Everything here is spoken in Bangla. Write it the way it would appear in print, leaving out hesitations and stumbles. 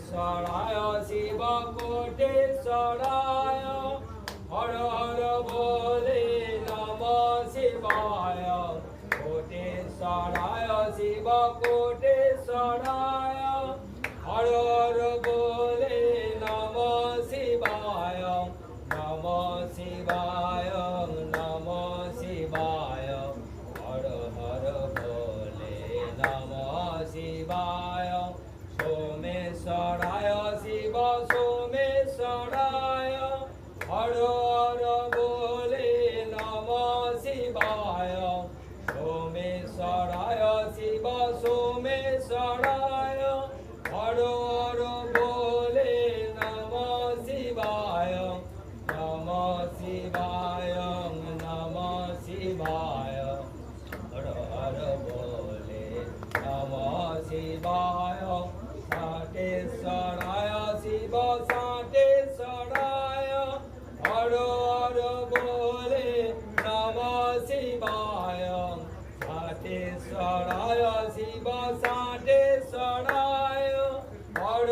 কোটেশ্বরায় শিব কোটেশ্বরায় হর হর বলে নম শিবায় কোটেশ্বরায় শিব কোটেশ্বরায় হর হর বলে নম শিবায় নম শিবায় নম শিবায় হর হর বলে নম শিবায় সোমেশ্বরায় শিব সোমেশ্বরায় হর হর বলে নম শিবায় সোমেশ্বরায় শিব সোমেশ্বরায় হর হর বলে নম শিবায় নম শিবায় নম শিবায় হর হর বলে নম শিবায় ষাটেশ্বরায় শিব ষাটেশ্বরায় হর হর বলে নম শিবায় ষাটেশ্বরায় শিব ষাটেশ্বরায় হর